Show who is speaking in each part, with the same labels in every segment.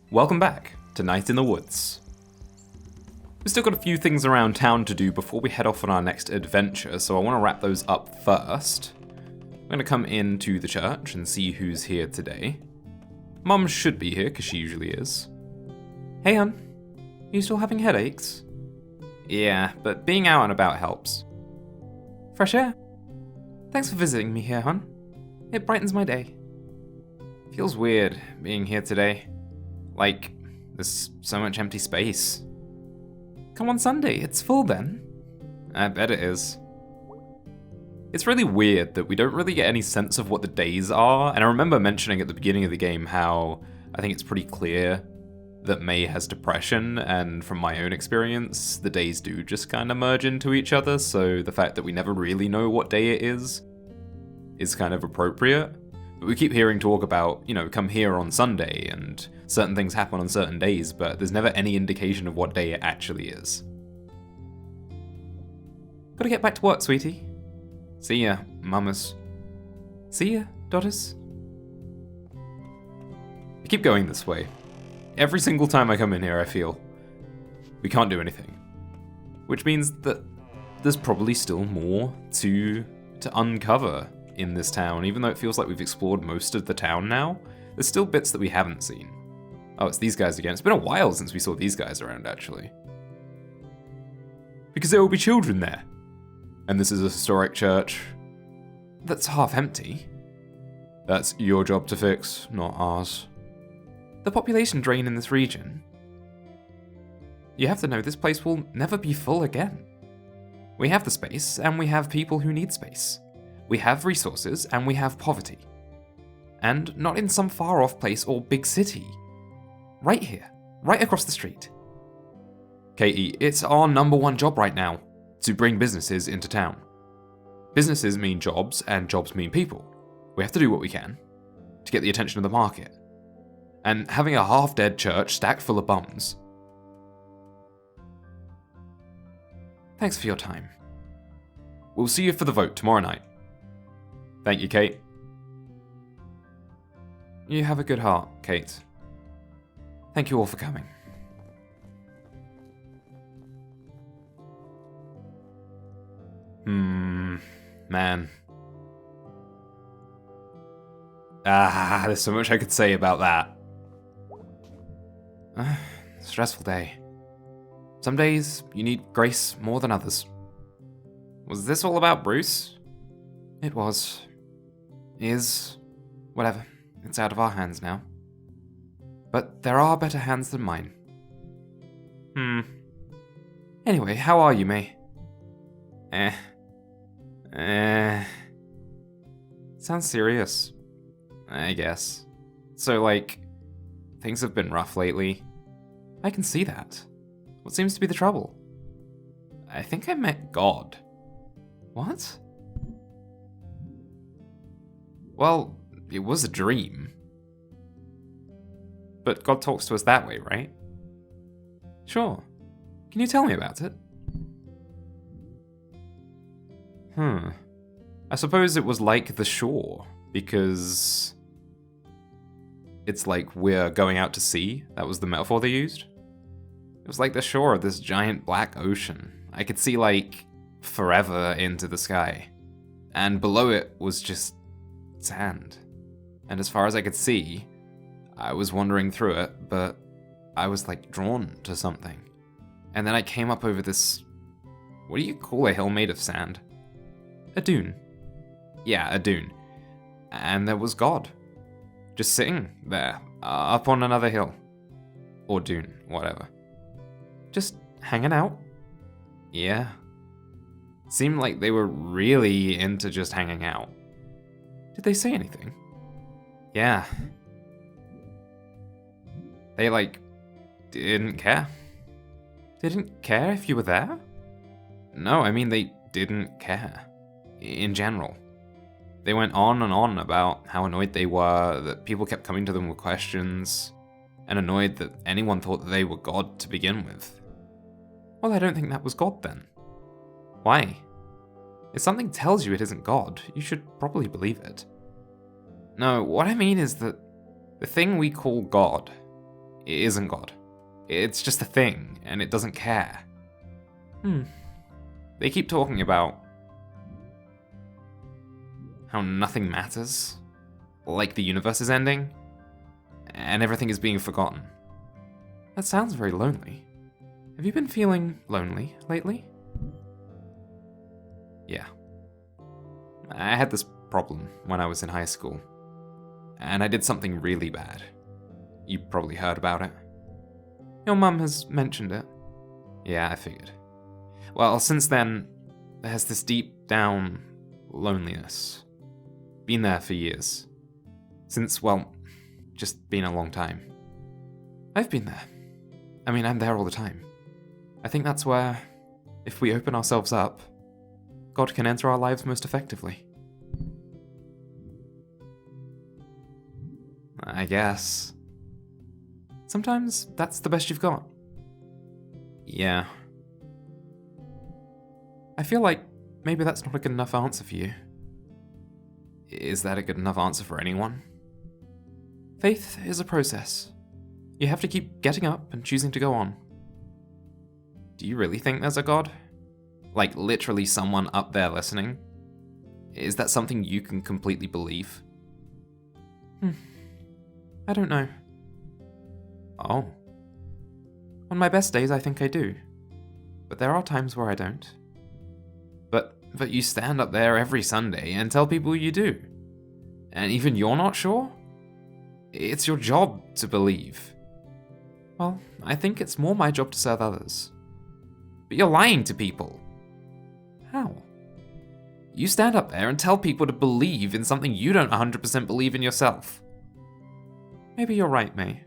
Speaker 1: Welcome back to Night in the Woods. We've still got a few things around town to do before we head off on our next adventure, so I want to wrap those up first. I'm going to come into the church and see who's here today. Mum should be here, because she usually is. Hey, hon. Are you still having headaches? Yeah, but being out and about helps. Fresh air. Thanks for visiting me here, hon. It brightens my day. Feels weird being here today. Like, there's so much empty space. Come on Sunday, it's full then. I bet it is. It's really weird that we don't really get any sense of what the days are, and I remember mentioning at the beginning of the game how I think it's pretty clear that May has depression, and from my own experience, the days do just kind of merge into each other, so the fact that we never really know what day it is kind of appropriate. But we keep hearing talk about, come here on Sunday, and certain things happen on certain days, but there's never any indication of what day it actually is. Gotta get back to work, sweetie. See ya, mamas. See ya, daughters. I keep going this way. Every single time I come in here, I feel we can't do anything. Which means that there's probably still more to uncover in this town, even though it feels like we've explored most of the town now. There's still bits that we haven't seen. Oh, it's these guys again. It's been a while since we saw these guys around, actually. Because there will be children there. And this is a historic church that's half empty. That's your job to fix, not ours. The population drain in this region. You have to know this place will never be full again. We have the space, and we have people who need space. We have resources, and we have poverty. And not in some far-off place or big city. Right here, right across the street. Katie, it's our #1 job right now, to bring businesses into town. Businesses mean jobs, and jobs mean people. We have to do what we can to get the attention of the market. And having a half-dead church stacked full of bums. Thanks for your time. We'll see you for the vote tomorrow night. Thank you, Kate. You have a good heart, Kate. Thank you all for coming. Man. There's so much I could say about that. Stressful day. Some days you need grace more than others. Was this all about Bruce? It was. Is. Whatever. It's out of our hands now. But there are better hands than mine. Anyway, how are you, May? Sounds serious. I guess. So, things have been rough lately. I can see that. What seems to be the trouble? I think I met God. What? Well, it was a dream. But God talks to us that way, right? Sure. Can you tell me about it? I suppose it was like the shore, because it's like we're going out to sea. That was the metaphor they used. It was like the shore of this giant black ocean. I could see, forever into the sky. And below it was just sand. And as far as I could see, I was wandering through it, but I was, drawn to something. And then I came up over this... What do you call a hill made of sand? A dune. Yeah, a dune. And there was God. Just sitting there, up on another hill. Or dune, whatever. Just hanging out. Yeah. Seemed like they were really into just hanging out. Did they say anything? Yeah. They, didn't care. They didn't care if you were there? No, I mean, they didn't care. In general. They went on and on about how annoyed they were, that people kept coming to them with questions, and annoyed that anyone thought that they were God to begin with. Well, I don't think that was God then. Why? If something tells you it isn't God, you should probably believe it. No, what I mean is that the thing we call God It isn't God. It's just a thing, and it doesn't care. They keep talking about how nothing matters, like the universe is ending, and everything is being forgotten. That sounds very lonely. Have you been feeling lonely lately? Yeah. I had this problem when I was in high school, and I did something really bad. You probably heard about it. Your mum has mentioned it. Yeah, I figured. Well, since then, there's this deep down loneliness. Been there for years. Since, well, just been a long time. I've been there. I mean, I'm there all the time. I think that's where, if we open ourselves up, God can enter our lives most effectively. I guess. Sometimes that's the best you've got. Yeah. I feel like maybe that's not a good enough answer for you. Is that a good enough answer for anyone? Faith is a process. You have to keep getting up and choosing to go on. Do you really think there's a God? Like literally someone up there listening? Is that something you can completely believe? I don't know. Oh. On my best days, I think I do. But there are times where I don't. But you stand up there every Sunday and tell people you do. And even you're not sure? It's your job to believe. Well, I think it's more my job to serve others. But you're lying to people. How? You stand up there and tell people to believe in something you don't 100% believe in yourself. Maybe you're right, May.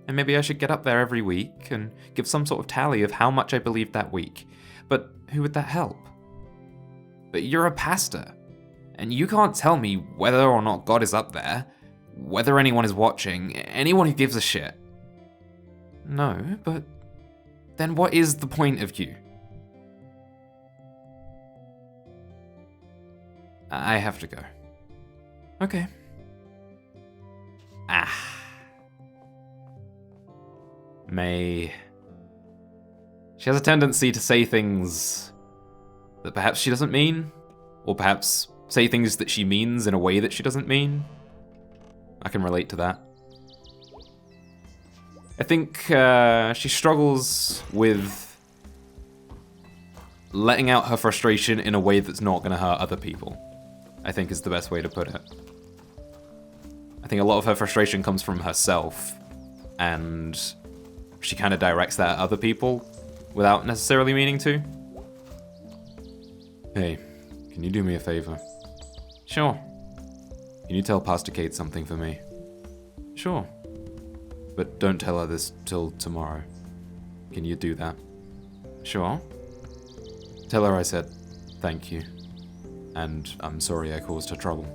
Speaker 1: And maybe I should get up there every week and give some sort of tally of how much I believed that week. But who would that help? But you're a pastor, and you can't tell me whether or not God is up there, whether anyone is watching, anyone who gives a shit. No, but then what is the point of you? I have to go. Okay. May. She has a tendency to say things that perhaps she doesn't mean, or perhaps say things that she means in a way that she doesn't mean. I can relate to that. I think she struggles with letting out her frustration in a way that's not going to hurt other people, I think is the best way to put it. I think a lot of her frustration comes from herself, and she kind of directs that at other people without necessarily meaning to. Hey, can you do me a favor? Sure. Can you tell Pastor Kate something for me? Sure. But don't tell her this till tomorrow. Can you do that? Sure. Tell her I said thank you, and I'm sorry I caused her trouble.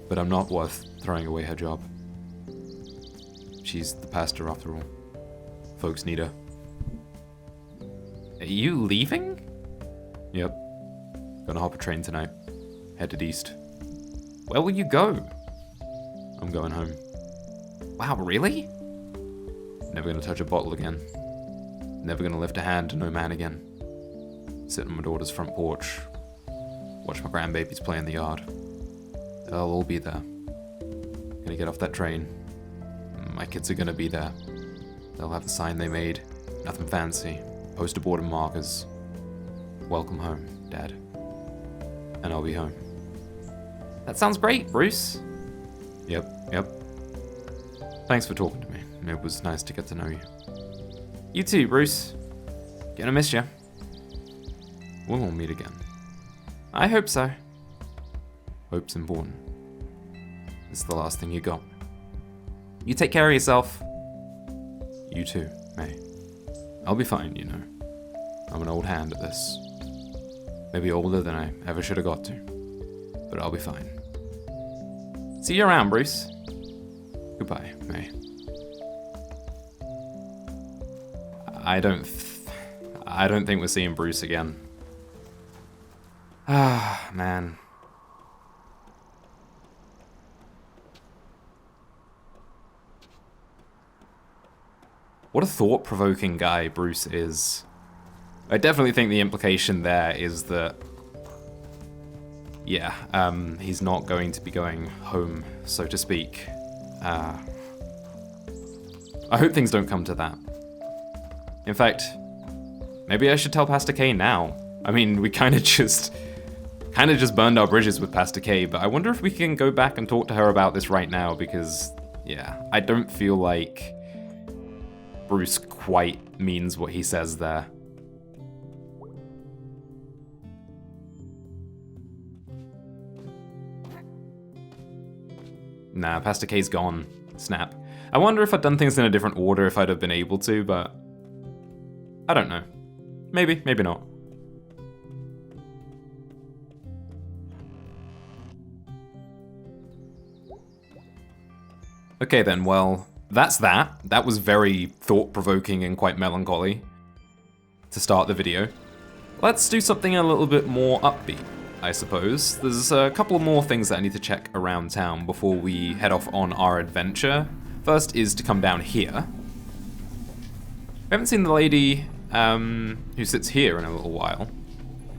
Speaker 1: But I'm not worth throwing away her job. She's the pastor after all. Folks need her. Are you leaving? Yep. Gonna hop a train tonight. Headed east. Where will you go? I'm going home. Wow, really? Never gonna touch a bottle again. Never gonna lift a hand to no man again. Sit on my daughter's front porch. Watch my grandbabies play in the yard. They'll all be there. Gonna get off that train. My kids are gonna be there. They'll have the sign they made. Nothing fancy. Poster board and markers. Welcome home, Dad. And I'll be home. That sounds great, Bruce. Yep. Thanks for talking to me. It was nice to get to know you. You too, Bruce. Gonna miss you. We'll all meet again. I hope so. Hope's important. It's the last thing you got. You take care of yourself. You too, May. I'll be fine, you know. I'm an old hand at this. Maybe older than I ever should have got to. But I'll be fine. See you around, Bruce. Goodbye, May. I don't think we're seeing Bruce again. Ah, man. What a thought-provoking guy Bruce is. I definitely think the implication there is that, yeah, he's not going to be going home, so to speak. I hope things don't come to that. In fact, maybe I should tell Pastor K now. I mean, we kind of just burned our bridges with Pastor K, but I wonder if we can go back and talk to her about this right now, because, yeah, I don't feel like Bruce quite means what he says there. Nah, Pastor K's gone. Snap. I wonder if I'd done things in a different order if I'd have been able to, but I don't know. Maybe, maybe not. Okay then, well, that's that. That was very thought-provoking and quite melancholy to start the video. Let's do something a little bit more upbeat, I suppose. There's a couple more things that I need to check around town before we head off on our adventure. First is to come down here. We haven't seen the lady who sits here in a little while.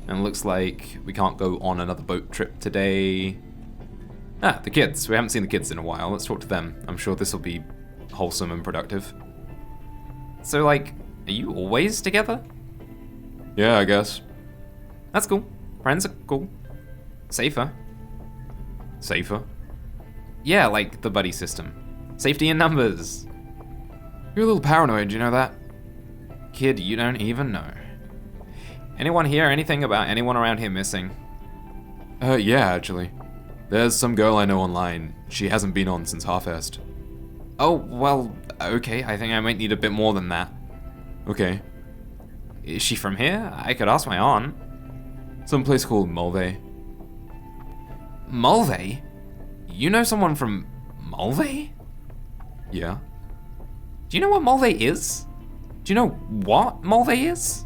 Speaker 1: And it looks like we can't go on another boat trip today. Ah, the kids. We haven't seen the kids in a while. Let's talk to them. I'm sure this will be wholesome and productive. So, like, are you always together? Yeah, I guess. That's cool. Friends are cool. Safer. Safer? Yeah, like the buddy system. Safety in numbers. You're a little paranoid, you know that? Kid, you don't even know. Anyone hear anything about anyone around here missing? Yeah, actually. There's some girl I know online. She hasn't been on since Harfest. Oh, well, okay. I think I might need a bit more than that. Okay. Is she from here? I could ask my aunt. Some place called Mulvey. Mulvey? You know someone from Mulvey? Yeah. Do you know what Mulvey is? Do you know what Mulvey is?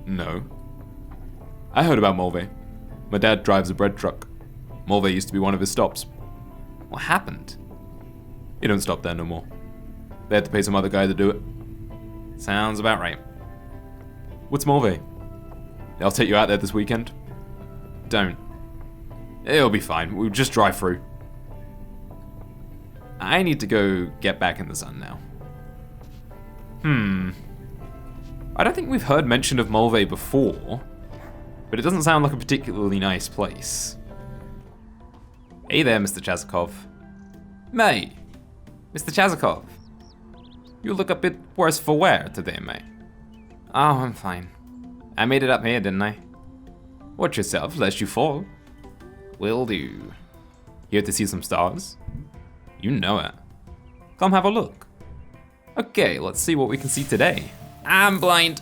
Speaker 1: No. I heard about Mulvey. My dad drives a bread truck. Mulvey used to be one of his stops. What happened? He don't stop there no more. They had to pay some other guy to do it. Sounds about right. What's Mulvey? I'll take you out there this weekend. Don't. It'll be fine. We'll just drive through. I need to go get back in the sun now. I don't think we've heard mention of Mulvey before, but it doesn't sound like a particularly nice place. Hey there, Mr. Chazakov. Mate, Mr. Chazakov. You look a bit worse for wear today, mate. Oh, I'm fine. I made it up here, didn't I? Watch yourself, lest you fall. Will do. Here to see some stars? You know it. Come have a look. Okay, let's see what we can see today. I'm blind.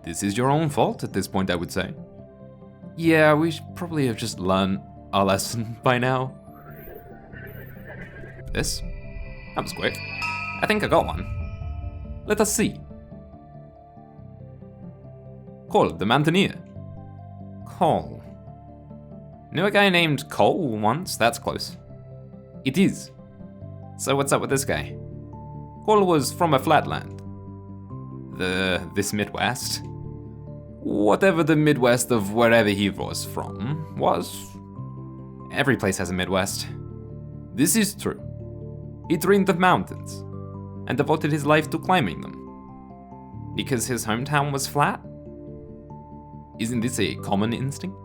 Speaker 1: This is your own fault at this point, I would say. Yeah, we should probably have just learned our lesson by now. This? That was quick. I think I got one. Let us see. Cole, the mountaineer. Cole. Knew a guy named Cole once, that's close. It is. So what's up with this guy? Cole was from a flatland. This Midwest. Whatever the Midwest of wherever he was from was. Every place has a Midwest. This is true. He dreamed of mountains and devoted his life to climbing them. Because his hometown was flat? Isn't this a common instinct?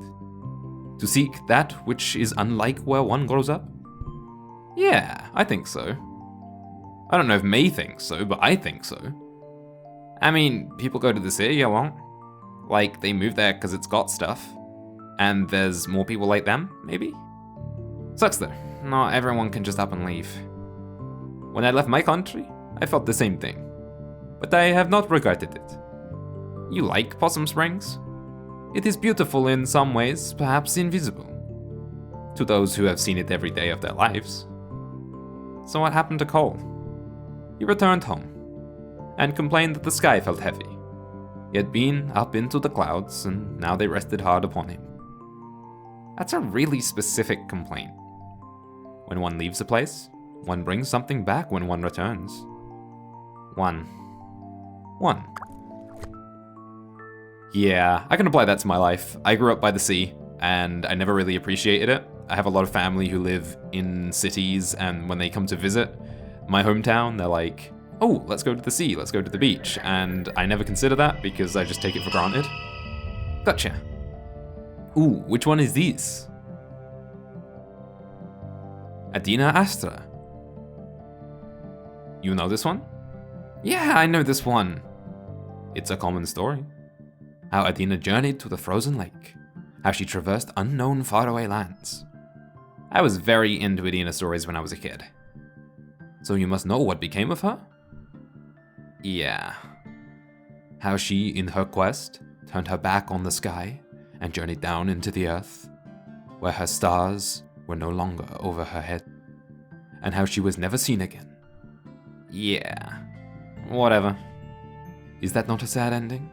Speaker 1: To seek that which is unlike where one grows up? Yeah, I think so. I don't know if May thinks so, but I think so. I mean, people go to the city a lot. Like, they move there because it's got stuff. And there's more people like them, maybe? Sucks though. Not everyone can just up and leave. When I left my country, I felt the same thing. But I have not regretted it. You like Possum Springs? It is beautiful in some ways, perhaps invisible. To those who have seen it every day of their lives. So what happened to Cole? He returned home, and complained that the sky felt heavy. He had been up into the clouds, and now they rested hard upon him. That's a really specific complaint. When one leaves a place, one brings something back when one returns. 1. 1. Yeah, I can apply that to my life. I grew up by the sea, and I never really appreciated it. I have a lot of family who live in cities, and when they come to visit my hometown, they're like, oh, let's go to the sea, let's go to the beach. And I never consider that because I just take it for granted. Gotcha. Ooh, which one is this? Adina Astra. You know this one? Yeah, I know this one. It's a common story. How Adina journeyed to the frozen lake. How she traversed unknown faraway lands. I was very into Adina stories when I was a kid. So you must know what became of her? Yeah. How she, in her quest, turned her back on the sky and journeyed down into the earth, where her stars were no longer over her head, and how she was never seen again. Yeah. Whatever. Is that not a sad ending?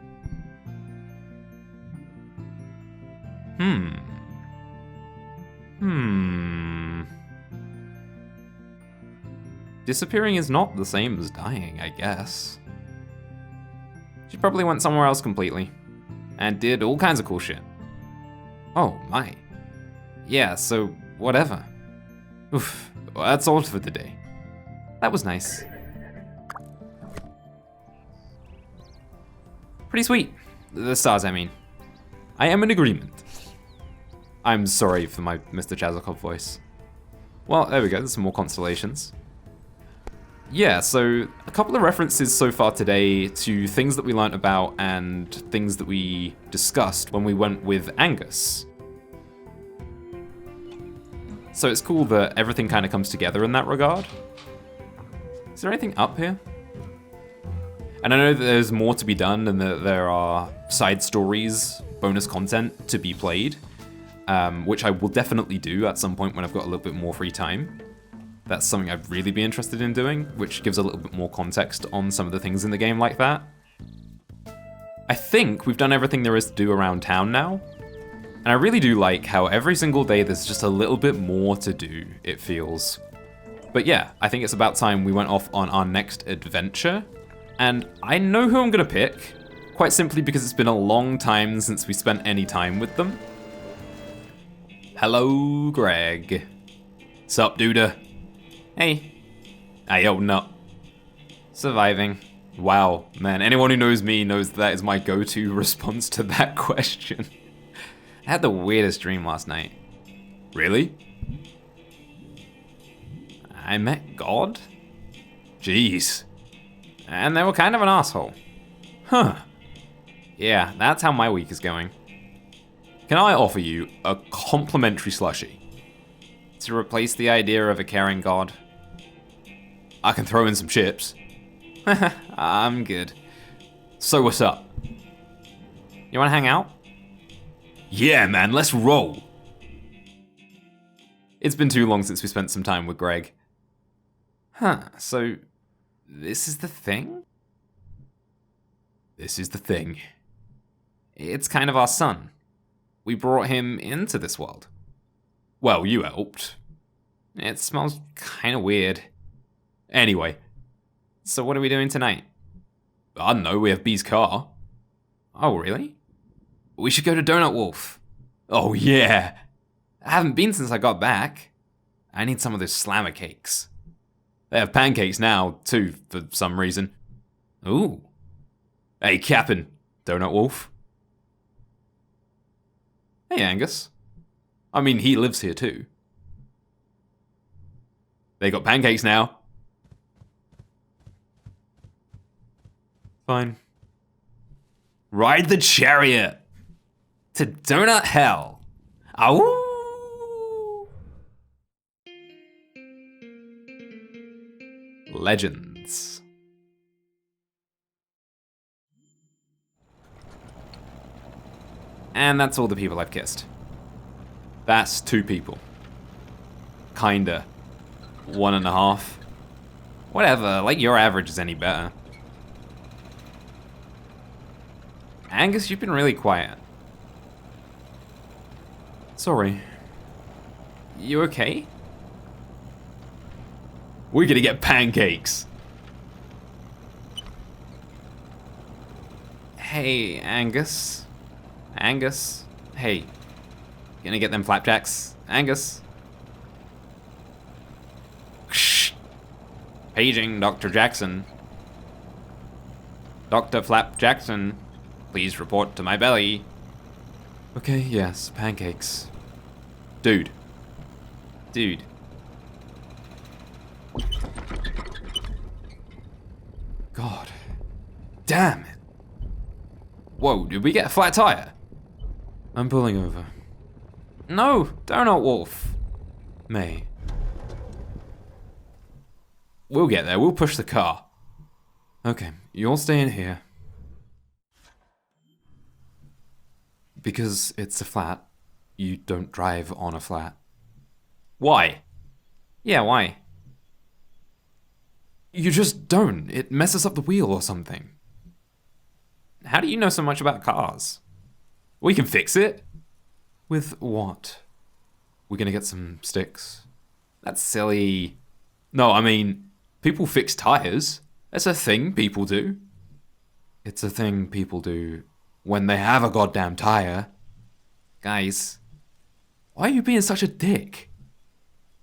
Speaker 1: Disappearing is not the same as dying, I guess. She probably went somewhere else completely, and did all kinds of cool shit. Oh my. Yeah, so whatever. Oof, well, that's all for today. That was nice. Pretty sweet. The stars, I mean. I am in agreement. I'm sorry for my Mr. Chazakov voice. Well, there we go, there's some more constellations. Yeah, so a couple of references so far today to things that we learnt about and things that we discussed when we went with Angus. So it's cool that everything kind of comes together in that regard. Is there anything up here? And I know that there's more to be done and that there are side stories, bonus content to be played, which I will definitely do at some point when I've got a little bit more free time. That's something I'd really be interested in doing, which gives a little bit more context on some of the things in the game like that. I think we've done everything there is to do around town now, and I really do like how every single day there's just a little bit more to do, it feels. But yeah, I think it's about time we went off on our next adventure, and I know who I'm gonna pick, quite simply because it's been a long time since we spent any time with them. Hello, Greg. Sup, duda? Hey. How you holding up? Surviving. Wow, man, anyone who knows me knows that is my go-to response to that question. I had the weirdest dream last night. Really? I met God? Jeez. And they were kind of an asshole. Huh. Yeah, that's how my week is going. Can I offer you a complimentary slushie? To replace the idea of a caring God? I can throw in some chips. I'm good. So what's up? You wanna hang out? Yeah, man, let's roll. It's been too long since we spent some time with Greg. Huh, so this is the thing? This is the thing. It's kind of our son. We brought him into this world. Well, you helped. It smells kind of weird. Anyway, so what are we doing tonight? I don't know, we have Bee's car. Oh, really? We should go to Doughnut Wolf. Oh, yeah. I haven't been since I got back. I need some of those slammer cakes. They have pancakes now, too, for some reason. Ooh. Hey, Cap'n, Doughnut Wolf. Hey, Angus. I mean, he lives here, too. They got pancakes now. Fine. Ride the chariot to Donut Hell. Ow! Legends. And that's all the people I've kissed. That's 2 people. Kinda. 1.5. Whatever, like your average is any better. Angus, you've been really quiet. Sorry. You okay? We're gonna get pancakes. Hey, Angus. Angus. Hey. Gonna get them flapjacks? Angus. Shh. Paging Dr. Jackson. Dr. Flap Jackson, please report to my belly. Okay, yes, pancakes. Dude. Dude. God. Damn it. Whoa, did we get a flat tire? I'm pulling over. No, Donut Wolf. May. We'll get there, we'll push the car. Okay, you'll stay in here. Because it's a flat, you don't drive on a flat. Why? Yeah, why? You just don't. It messes up the wheel or something. How do you know so much about cars? We can fix it. With what? We're gonna get some sticks. That's silly. No, I mean, people fix tires. That's a thing people do. It's a thing people do when they have a goddamn tire. Guys, why are you being such a dick?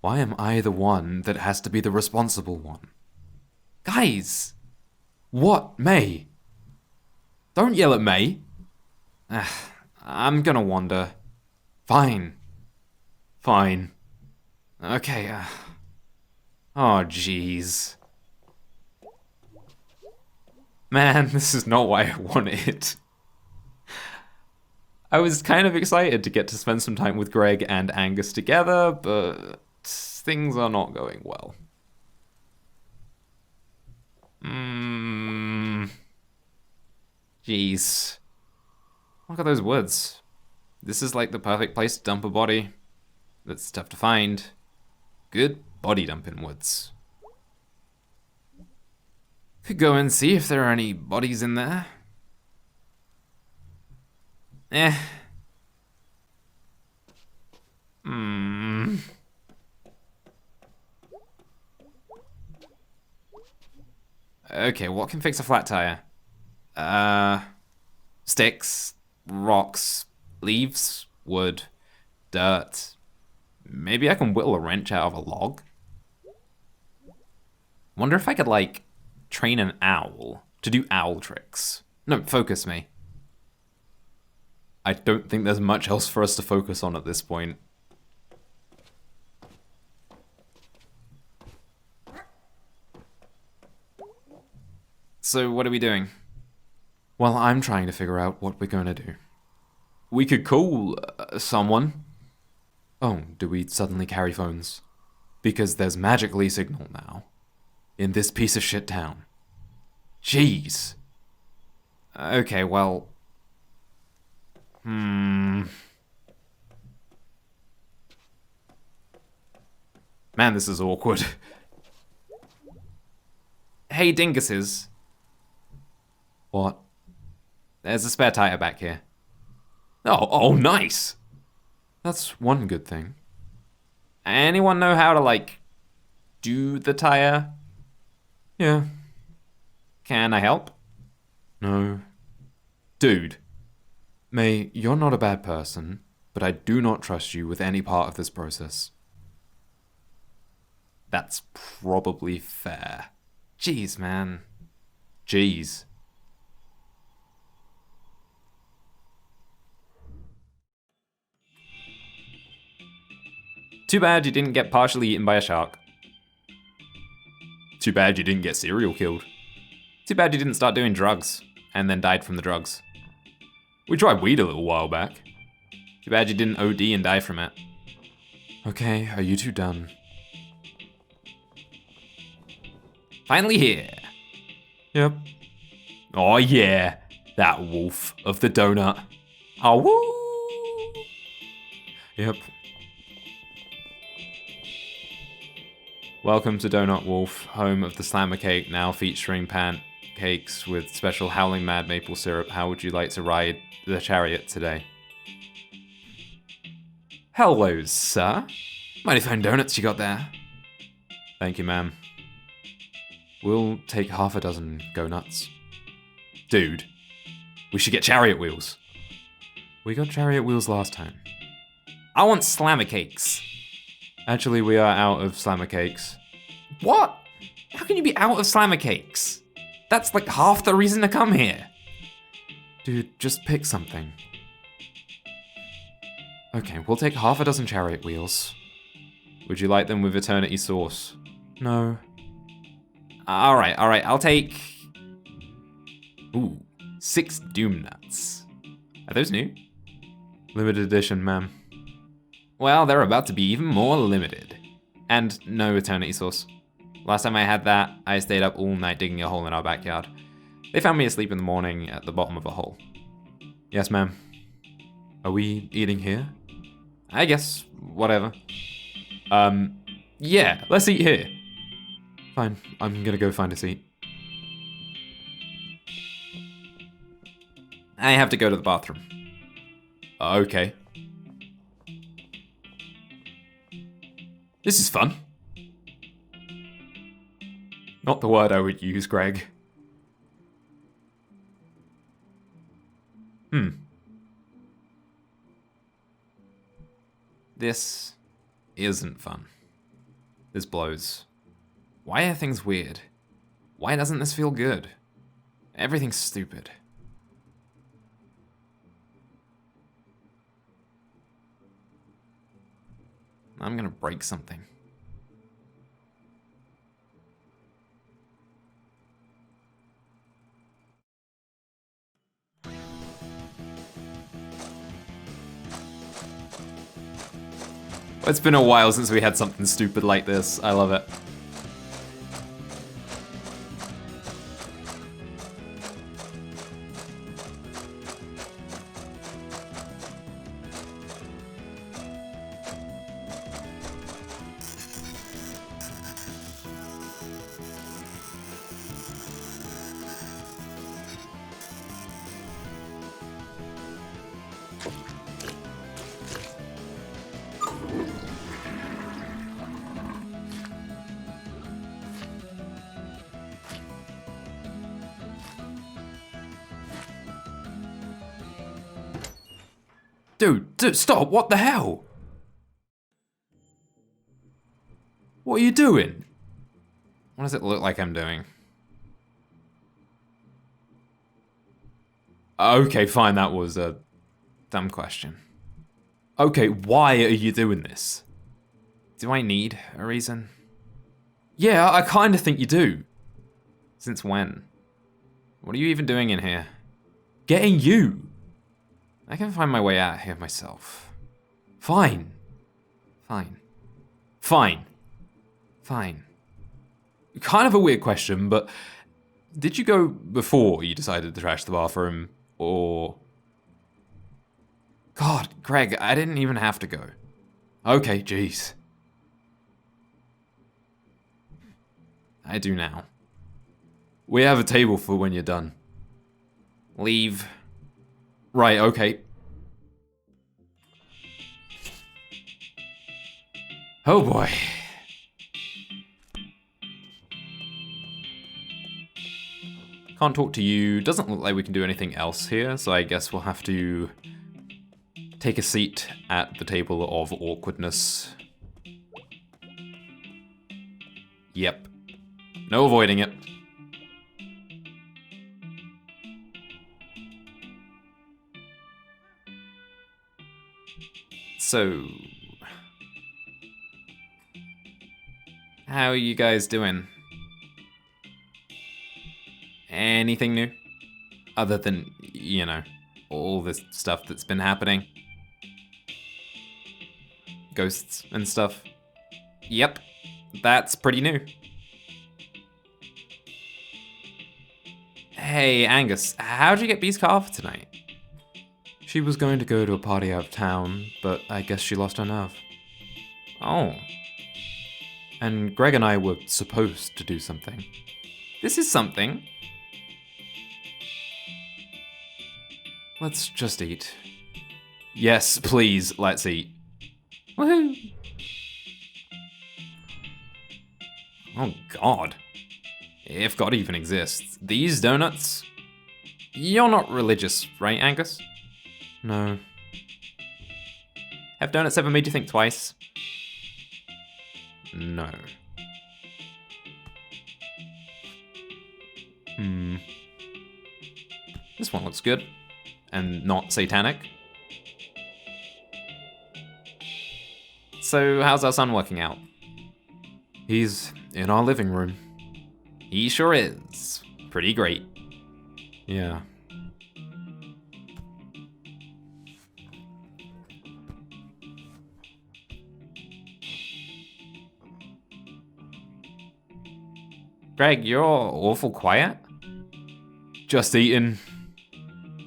Speaker 1: Why am I the one that has to be the responsible one? Guys! What, May? Don't yell at May. I'm gonna wander. Fine. Fine. Okay, oh, jeez. Man, this is not what I wanted. I was kind of excited to get to spend some time with Greg and Angus together, but things are not going well. Jeez. Look at those woods. This is like the perfect place to dump a body. That's tough to find. Good body dumping woods. Could go and see if there are any bodies in there. Okay, what can fix a flat tire? Sticks, rocks, leaves, wood, dirt. Maybe I can whittle a wrench out of a log? Wonder if I could, like, train an owl to do owl tricks. No, focus me. I don't think there's much else for us to focus on at this point. So what are we doing? Well, I'm trying to figure out what we're gonna do. We could call someone. Oh, do we suddenly carry phones? Because there's magically signal now. In this piece of shit town. Jeez. Okay, well... Man, this is awkward. Hey, dinguses. What? There's a spare tire back here. Oh, nice! That's one good thing. Anyone know how to, like, do the tire? Yeah. Can I help? No. Dude. May, you're not a bad person, but I do not trust you with any part of this process. That's probably fair. Jeez, man. Jeez. Too bad you didn't get partially eaten by a shark. Too bad you didn't get serial killed. Too bad you didn't start doing drugs, and then died from the drugs. We tried weed a little while back. Too bad you didn't OD and die from it. Okay, are you two done? Finally here. Yep. Oh yeah, that wolf of the donut. Oh woo! Yep. Welcome to Donut Wolf, home of the Slammer Cake, now featuring pancakes with special Howling Mad maple syrup. How would you like to ride the chariot today? Hello, sir. Mighty fine donuts you got there. Thank you, ma'am. We'll take half a dozen go nuts. Dude. We should get chariot wheels. We got chariot wheels last time. I want slammer cakes. Actually, we are out of slammer cakes. What? How can you be out of slammer cakes? That's like half the reason to come here. Dude, just pick something. Okay, we'll take half a dozen chariot wheels. Would you like them with eternity sauce? No. Alright, I'll take... Ooh, 6 doughnut. Are those new? Limited edition, ma'am. Well, they're about to be even more limited. And no eternity sauce. Last time I had that, I stayed up all night digging a hole in our backyard. They found me asleep in the morning at the bottom of a hole. Yes, ma'am. Are we eating here? I guess, whatever. Yeah, let's eat here. Fine, I'm gonna go find a seat. I have to go to the bathroom. Okay. This is fun. Not the word I would use, Greg. This isn't fun. This blows. Why are things weird? Why doesn't this feel good? Everything's stupid. I'm gonna break something. It's been a while since we had something stupid like this. I love it. Dude, stop, what the hell? What are you doing? What does it look like I'm doing? Okay, fine, that was a dumb question. Okay, why are you doing this? Do I need a reason? Yeah, I kinda think you do. Since when? What are you even doing in here? Getting you! I can find my way out here myself. Fine. Fine. Fine. Fine. Kind of a weird question, but did you go before you decided to trash the bathroom, or... God, Greg, I didn't even have to go. Okay, jeez. I do now. We have a table for when you're done. Leave. Right, okay. Oh boy. Can't talk to you. Doesn't look like we can do anything else here, so I guess we'll have to take a seat at the table of awkwardness. Yep. No avoiding it. So, how are you guys doing? Anything new? Other than, you know, all this stuff that's been happening? Ghosts and stuff? Yep, that's pretty new. Hey, Angus, how'd you get Bee's car for tonight? She was going to go to a party out of town, but I guess she lost her nerve. Oh. And Greg and I were supposed to do something. This is something. Let's just eat. Yes, please, let's eat. Woohoo! Oh God. If God even exists. These donuts? You're not religious, right, Angus? No. Have donuts ever made you think twice? No. This one looks good. And not satanic. So, how's our son working out? He's in our living room. He sure is. Pretty great. Yeah. Greg, you're awful quiet. Just eating.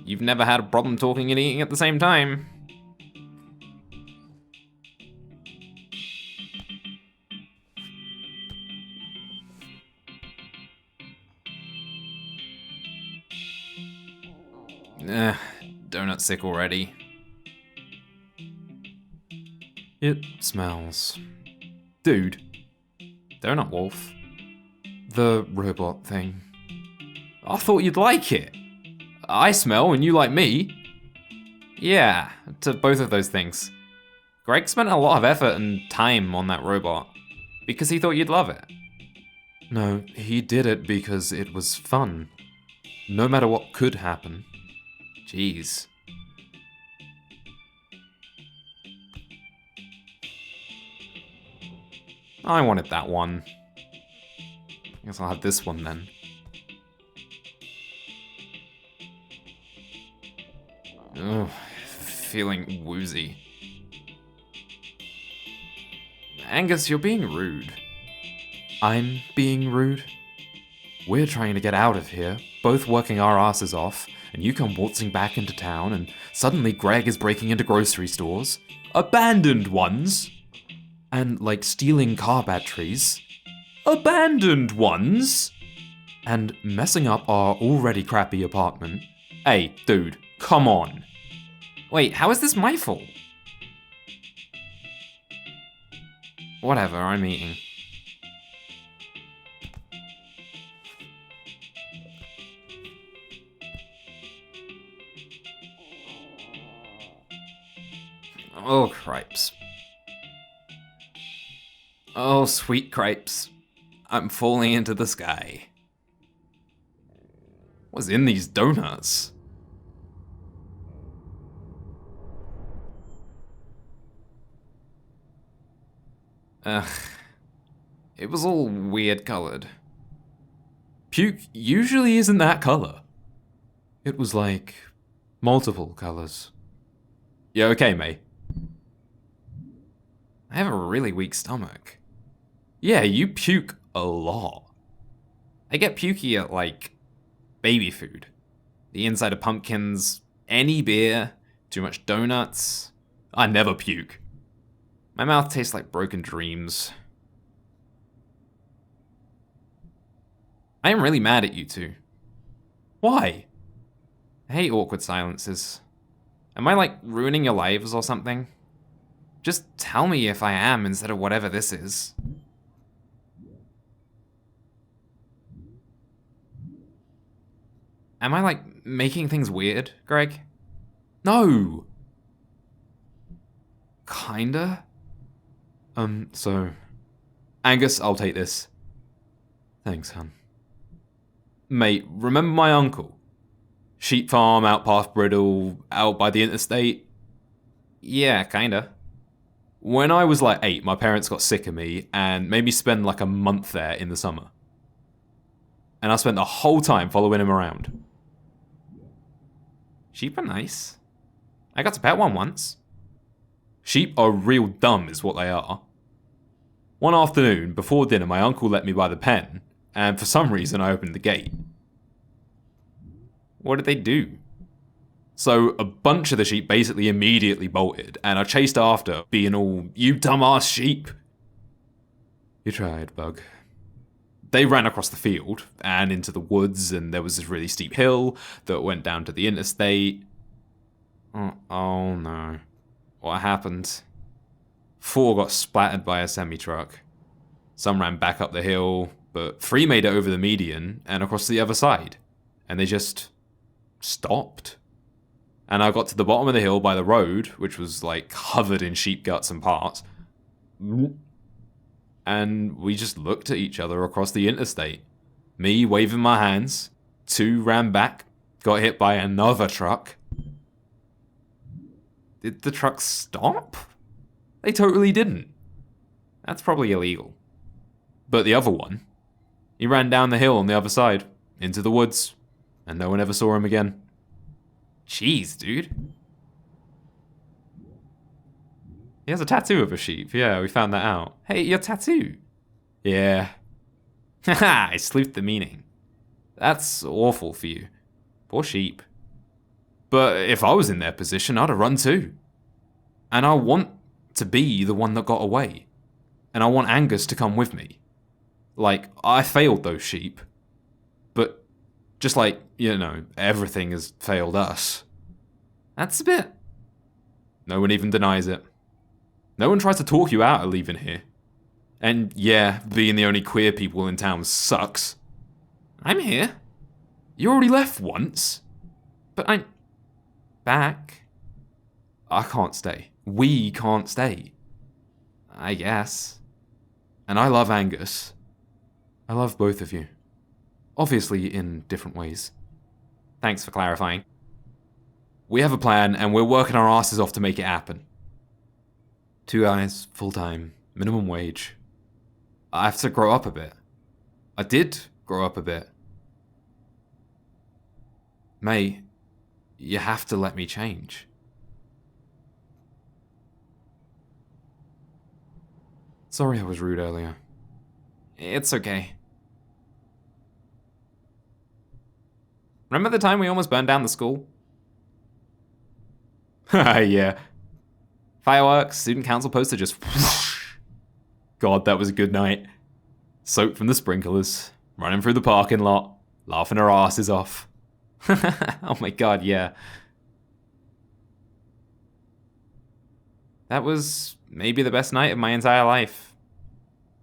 Speaker 1: You've never had a problem talking and eating at the same time. Donut sick already. It smells. Dude. Donut Wolf. The robot thing. I thought you'd like it. I smell and you like me. Yeah, to both of those things. Greg spent a lot of effort and time on that robot because he thought you'd love it. No, he did it because it was fun. No matter what could happen. Jeez. I wanted that one. I guess I'll have this one then. Ugh, feeling woozy. Angus, you're being rude. I'm being rude? We're trying to get out of here, both working our asses off, and you come waltzing back into town, and suddenly Greg is breaking into grocery stores. Abandoned ones! And, like, stealing car batteries. Abandoned ones! And messing up our already crappy apartment. Hey, dude, come on. Wait, how is this my fault? Whatever, I'm eating. Oh, cripes. Oh, sweet cripes. I'm falling into the sky. What's in these donuts? Ugh. It was all weird colored. Puke usually isn't that color. It was like multiple colors. You okay, mate? I have a really weak stomach. Yeah, you puke a lot. I get pukey at, like, baby food. The inside of pumpkins, any beer, too much donuts. I never puke. My mouth tastes like broken dreams. I am really mad at you two. Why? I hate awkward silences. Am I, like, ruining your lives or something? Just tell me if I am instead of whatever this is. Am I, like, making things weird, Greg? No! Kinda? So... Angus, I'll take this. Thanks, hun. Mate, remember my uncle? Sheep farm, out past Brittle, out by the interstate? Yeah, kinda. When I was like 8, my parents got sick of me and made me spend like a month there in the summer. And I spent the whole time following him around. Sheep are nice. I got to pet one once. Sheep are real dumb is what they are. One afternoon, before dinner, my uncle let me by the pen, and for some reason I opened the gate. What did they do? So a bunch of the sheep basically immediately bolted, and I chased after, being all, "You dumbass sheep." You tried, Bug. They ran across the field, and into the woods, and there was this really steep hill that went down to the interstate. Oh no. What happened? 4 got splattered by a semi-truck. Some ran back up the hill, but 3 made it over the median and across the other side. And they just stopped. And I got to the bottom of the hill by the road, which was like covered in sheep guts and parts. And we just looked at each other across the interstate. Me waving my hands. 2 ran back, got hit by another truck. Did the truck stop? They totally didn't. That's probably illegal. But the other one, he ran down the hill on the other side, into the woods, and no one ever saw him again. Jeez, dude. He has a tattoo of a sheep. Yeah, we found that out. Hey, your tattoo. Yeah. Haha, I sleuthed the meaning. That's awful for you. Poor sheep. But if I was in their position, I'd have run too. And I want to be the one that got away. And I want Angus to come with me. Like, I failed those sheep. But just like, everything has failed us. That's a bit... No one even denies it. No one tries to talk you out of leaving here. And yeah, being the only queer people in town sucks. I'm here. You already left once. But I'm... back. I can't stay. We can't stay. I guess. And I love Angus. I love both of you. Obviously in different ways. Thanks for clarifying. We have a plan and we're working our asses off to make it happen. 2 guys, full-time, minimum wage. I have to grow up a bit. I did grow up a bit. May, you have to let me change. Sorry I was rude earlier. It's okay. Remember the time we almost burned down the school? Yeah. Fireworks, student council poster just whoosh. God, that was a good night. Soap from the sprinklers, running through the parking lot, laughing our asses off. Oh my god, yeah. That was maybe the best night of my entire life.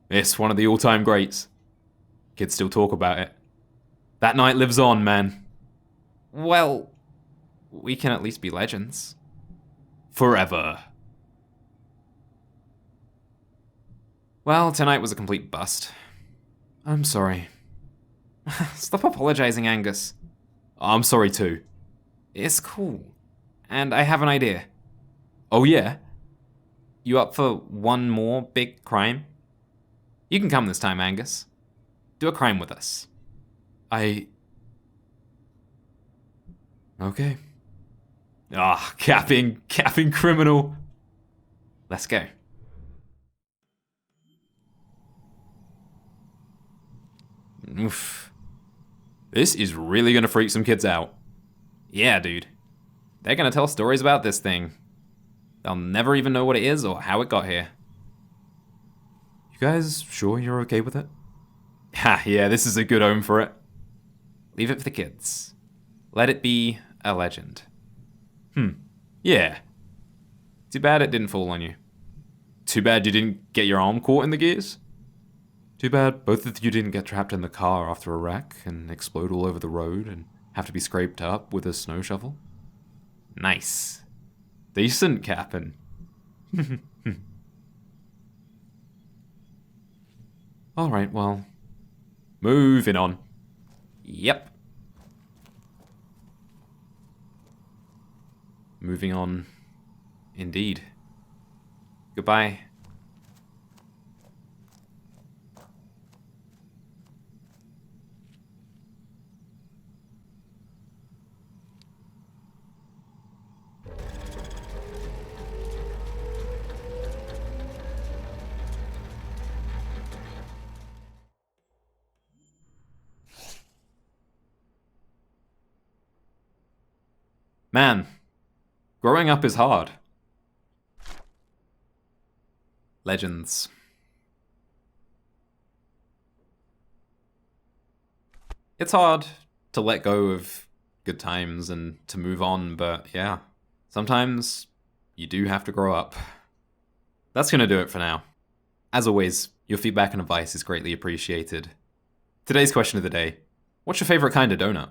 Speaker 1: It's one of the all-time greats. Kids still talk about it. That night lives on, man. Well, we can at least be legends. Forever. Well, tonight was a complete bust. I'm sorry. Stop apologizing, Angus. I'm sorry too. It's cool. And I have an idea. Oh yeah? You up for one more big crime? You can come this time, Angus. Do a crime with us. Okay. Capping criminal. Let's go. Oof. This is really gonna freak some kids out. Yeah, dude. They're gonna tell stories about this thing. They'll never even know what it is or how it got here. You guys sure you're okay with it? Ha, yeah, this is a good home for it. Leave it for the kids. Let it be a legend. Yeah. Too bad it didn't fall on you. Too bad you didn't get your arm caught in the gears. Too bad both of you didn't get trapped in the car after a wreck and explode all over the road and have to be scraped up with a snow shovel. Nice. Decent, Cap'n. Alright, well, moving on. Yep. Moving on, indeed. Goodbye. Man, growing up is hard. Legends. It's hard to let go of good times and to move on, but yeah, sometimes you do have to grow up. That's gonna do it for now. As always, your feedback and advice is greatly appreciated. Today's question of the day: what's your favorite kind of donut?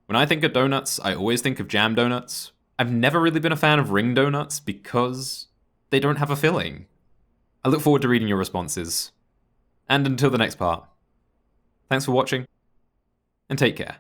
Speaker 1: When I think of donuts, I always think of jam donuts. I've never really been a fan of ring donuts because they don't have a filling. I look forward to reading your responses. And until the next part, thanks for watching, and take care.